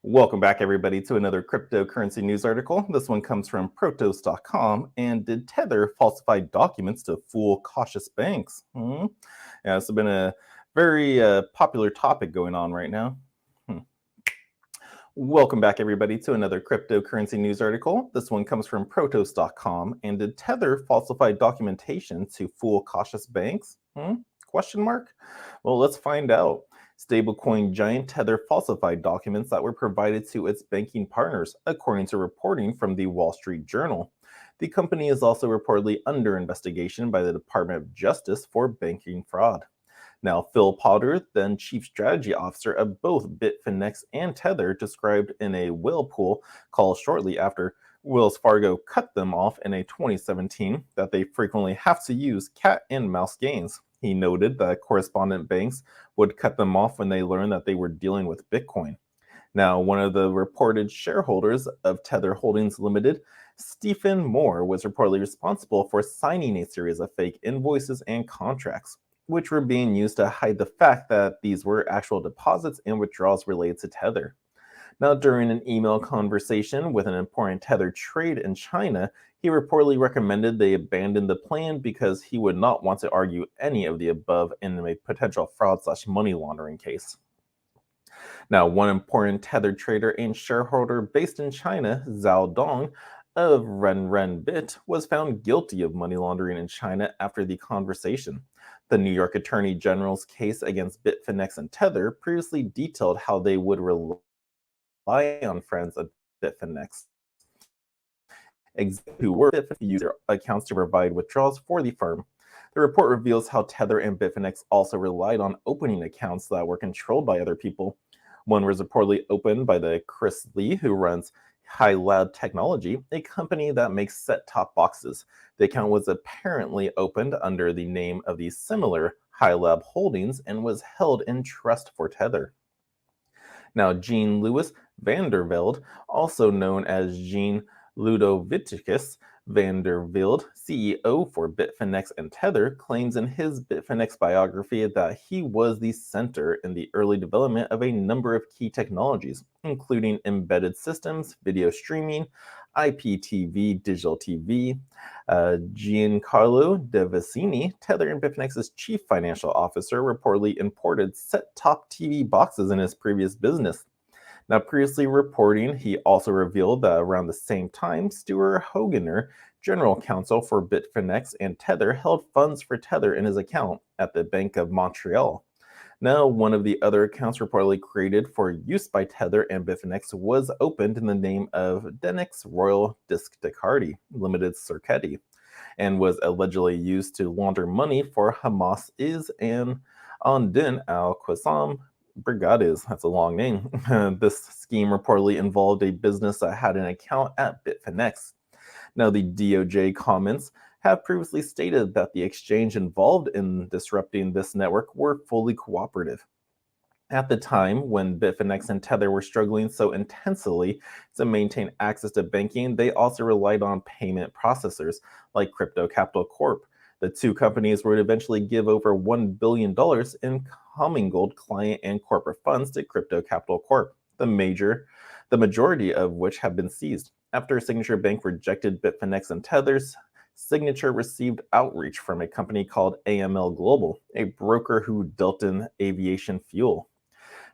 Welcome back, everybody, to another cryptocurrency news article. This one comes from protos.com. And did Tether falsify documents to fool cautious banks? Yeah, it's been a very popular topic going on right now. Welcome back, everybody, to another cryptocurrency news article. This one comes from protos.com. And did Tether falsify documentation to fool cautious banks? Question mark? Well, let's find out. Stablecoin giant Tether falsified documents that were provided to its banking partners, according to reporting from the Wall Street Journal. The company is also reportedly under investigation by the Department of Justice for banking fraud. Now, Phil Potter, then chief strategy officer of both Bitfinex and Tether, described in a whale pool call shortly after Wells Fargo cut them off in a 2017 that they frequently have to use cat and mouse games. He noted that correspondent banks would cut them off when they learned that they were dealing with Bitcoin. Now, one of the reported shareholders of Tether Holdings Limited, Stephen Moore, was reportedly responsible for signing a series of fake invoices and contracts, which were being used to hide the fact that these were actual deposits and withdrawals related to Tether. Now, during an email conversation with an important Tether trade in China, he reportedly recommended they abandon the plan because he would not want to argue any of the above in a potential fraud/money laundering case. Now, one important Tether trader and shareholder based in China, Zhao Dong of Renrenbit, was found guilty of money laundering in China after the conversation. The New York Attorney General's case against Bitfinex and Tether previously detailed how they would rely on friends of Bitfinex who were Bitfinex user accounts to provide withdrawals for the firm. The report reveals how Tether and Bitfinex also relied on opening accounts that were controlled by other people. One was reportedly opened by the Chris Lee, who runs High Lab Technology, a company that makes set-top boxes. The account was apparently opened under the name of the similar High Lab Holdings and was held in trust for Tether. Now, Jean Louis Vandervelde, also known as Jean Ludovicus Vandervelde, CEO for Bitfinex and Tether, claims in his Bitfinex biography that he was the center in the early development of a number of key technologies, including embedded systems, video streaming, IPTV, digital TV. Giancarlo De Vicini, Tether and Bitfinex's chief financial officer, reportedly imported set-top TV boxes in his previous business. Now, previously reporting, he also revealed that around the same time, Stuart Hogener, general counsel for Bitfinex and Tether, held funds for Tether in his account at the Bank of Montreal. Now, one of the other accounts reportedly created for use by Tether and Bitfinex was opened in the name of Denix Royal Discardie Limited Circuiti and was allegedly used to launder money for Hamas and Andin al-Qassam Brigades. That's a long name. This scheme reportedly involved a business that had an account at Bitfinex. Now, the DOJ comments have previously stated that the exchange involved in disrupting this network were fully cooperative. At the time, when Bitfinex and Tether were struggling so intensely to maintain access to banking, they also relied on payment processors like Crypto Capital Corp. The two companies would eventually give over $1 billion in commingled client and corporate funds to Crypto Capital Corp, the majority of which have been seized. After Signature Bank rejected Bitfinex and Tether's, Signature received outreach from a company called AML Global, a broker who dealt in aviation fuel.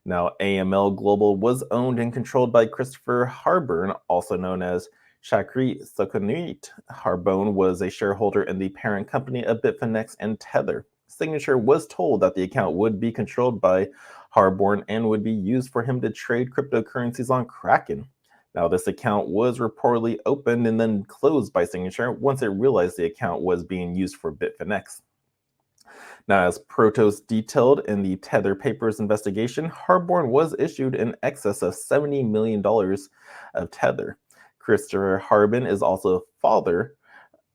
Now, AML Global was owned and controlled by Christopher Harburn, also known as Shakri Sokonuit. Harbone was a shareholder in the parent company of Bitfinex and Tether. Signature was told that the account would be controlled by Harborn and would be used for him to trade cryptocurrencies on Kraken. Now, this account was reportedly opened and then closed by Signature once it realized the account was being used for Bitfinex. Now, as Protos detailed in the Tether Papers investigation, Harborn was issued in excess of $70 million of Tether. Christopher Harbin is also father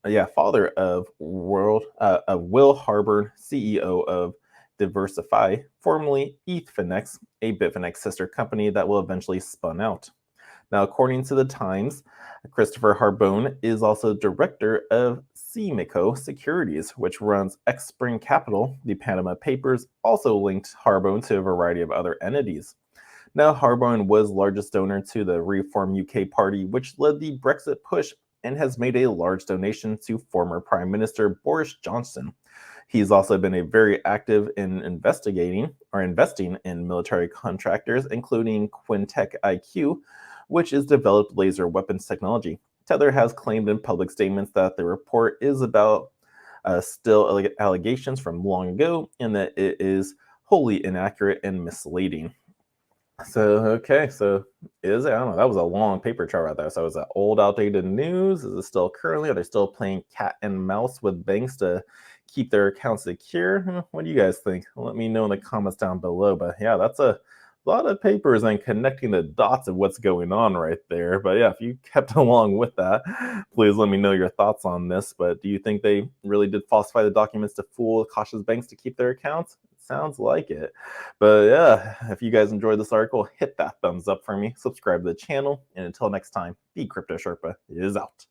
of Will Harborn, CEO of Diversify, formerly Ethfinex, a Bitfinex sister company that will eventually spun out. Now, according to the Times, Christopher Harbone is also director of CMICO Securities, which runs X-Spring Capital. The Panama Papers also linked Harbone to a variety of other entities. Now, Harborne was largest donor to the Reform UK Party, which led the Brexit push and has made a large donation to former Prime Minister Boris Johnson. He's also been a very active in investing in military contractors, including Quintech IQ, which is developed laser weapons technology. Tether has claimed in public statements that the report is about still allegations from long ago and that it is wholly inaccurate and misleading. So I don't know, that was a long paper chart right there. So is that old, outdated news? Is it still currently? Are they still playing cat and mouse with banks to keep their accounts secure? What do you guys think? Let me know in the comments down below. But yeah, that's a lot of papers and connecting the dots of what's going on right there. But yeah, if you kept along with that, please let me know your thoughts on this. But do you think they really did falsify the documents to fool cautious banks to keep their accounts? Sounds like it. But yeah, if you guys enjoyed this article, hit that thumbs up for me, subscribe to the channel, and until next time, the Crypto Sherpa is out.